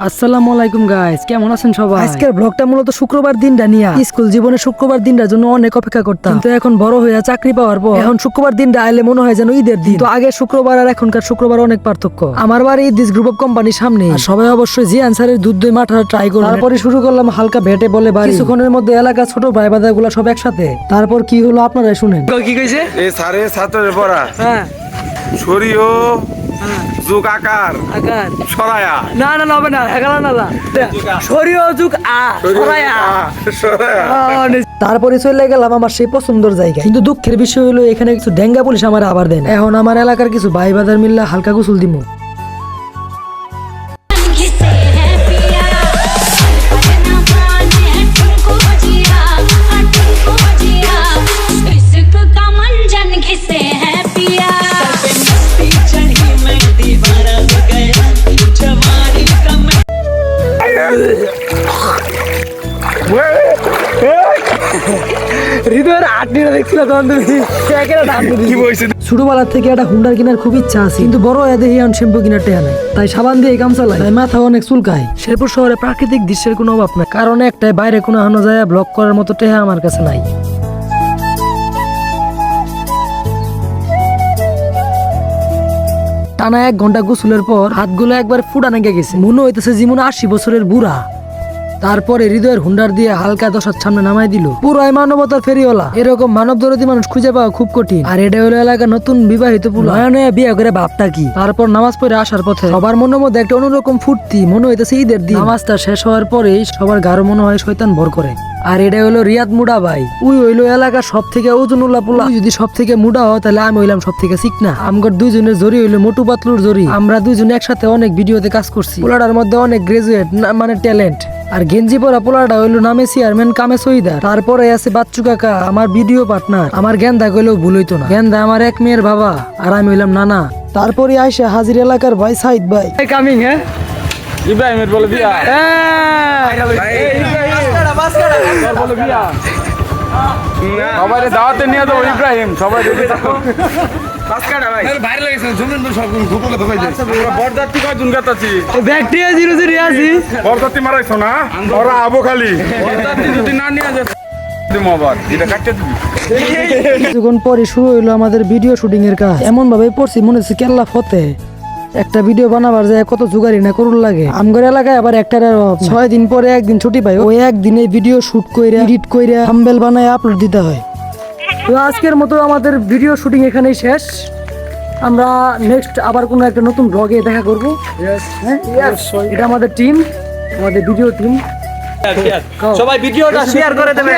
আসসালামু আলাইকুম গাইস, কেমন আছেন সবাই? আজকের ব্লগটা মূলত শুক্রবার দিনটা নিয়ে। স্কুল জীবনে শুক্রবার দিনটার জন্য অনেক অপেক্ষা করতাম, কিন্তু এখন বড় হয়ে চাকরি পাওয়ার পর এখন শুক্রবার দিনটা আইলে মনে হয় যেন ঈদের দিন। তো আগে শুক্রবার আর এখনকার শুক্রবার অনেক পার্থক্য। আমার বাড়ি দিস গ্রুপ অফ কোম্পানির সামনে, আর সবাই অবশ্যই জি আনসারের দুধ দই মাঠা ট্রাই করলাম। তারপরে শুরু করলাম হালকা ভেটে বলে বাড়ি। কিছুক্ষণের মধ্যে এলাকা ছোট ভাই বাদা গুলা সব একসাথে। তারপর কি হলো আপনারাই শুনেন। কি কইছে? এই সারে ছাত্রের পড়া হ্যাঁ সরিও যুগ আকার আকার সরায়া না না হবে না, এগালা না সরিও যুগ আ সরায়া। তারপরে চলে গেলাম আমার সেই পছন্দের জায়গা। কিন্তু দুঃখের বিষয় হলো এখানে কিছু ডেঙ্গা পুলিশ আমার আবার দেন। এখন আমার এলাকার কিছু ভাই বাদার মিল্লা হালকা গোসল দিমু। ছোটবেলা থেকে একটা হুন্ডার কেনার খুব ইচ্ছা আছে, কিন্তু বড় হয়ে দেখি এখন শ্যাম্পু কেনার টেহা নাই, তাই সাবান দিয়ে কাম চালাই, তাই মাথা অনেক চুলকায়। শেরপুর শহরে প্রাকৃতিক দৃশ্যের কোনো অভাব নাই, কারণ একটাই বাইরে কোনো হানো যায় ব্লক করার মতো টেহা আমার কাছে নাই। টানা 1 ঘন্টা গোসলের পর হাতগুলো একবার ফুটানে গেছে, মনে হইতেছে জীবনে 80 বছরের বুড়া। তারপরে হৃদয়ের হুন্ডার দিয়ে হালকা দশার সামনে নামাই দিল। পুরাই মানবতার ফেরিওয়ালা। এরকম মানব দরদি মানুষ খুঁজে পাওয়া খুব কঠিন। আর এটা হলো এলাকার নতুন বিবাহিত পুলা, নয়া নয়া বিয়ে করে ভাবটা কি। তারপর নামাজ পড়ে আসার পথে সবার মনের মধ্যে একটা অন্যরকম ফুর্তি, মনে হইতেছে ঈদের দিন। নামাজটা শেষ হওয়ার পরেই সবার গাঢ় মনে হয় শয়তান ভর করে। আর এটা হলো রিয়াদ মুডা ভাই। উই হইলো এলাকার সব থেকে ওজনুল্লা পোলা। যদি সব থেকে মুডা হয় তাহলে আমি হইলাম সব থেকে চিকনা। আমগর দুইজনের জড়ি হইলো মোটু পাতলুর জড়ি। আমরা দুইজন একসাথে অনেক ভিডিওতে কাজ করছি। পোলাটার মধ্যে অনেক গ্রাজুয়েট মানে ট্যালেন্ট। আর গেঞ্জি পরা পোলাটা হইলো নামে চেয়ারম্যান কামে সহিদার। তারপরে আছে বাচ্চু কাকা, আমার ভিডিও পার্টনার। আমার গেন্দা কইলেও ভুল হইতো না, গেন্দা আমার এক মেয়ের বাবা, আর আমি হইলাম নানা। তারপরে আইসা হাজির এলাকার ভাই সাইদ ভাই কামিং। হ্যাঁ ইব্রাহিমের বলে বিয়া সবাই দাওয়াতে নিয়ে যাবো। ইব্রাহিম সবাই বরযাত্রী মারাইছো না, ওরা আবো খালি যদি না নিয়ে যাচ্ছে। কিছুক্ষণ পরে শুরু হইলো আমাদের ভিডিও শুটিং এর কাজ। এমন ভাবে পড়ছি মনে হচ্ছে কেল্লা ফতে। একটা ভিডিও বানাবার যায় কত জোগাড়ি না করুন লাগে। আমগর এলাকায় আবার একটা 6 দিন পরে একদিন ছুটি পাই, ওই একদিনে ভিডিও শুট কইরা এডিট কইরা থাম্বনেল বানায় আপলোড দিতে হয়। তো আজকের মতো আমাদের ভিডিও শুটিং এখানেই শেষ। আমরা নেক্সট আবার কোনো একটা নতুন ব্লগে দেখা করবো। এটা আমাদের টিম, আমাদের ভিডিও টিম। সবাই ভিডিওটা শেয়ার করে দেবেন।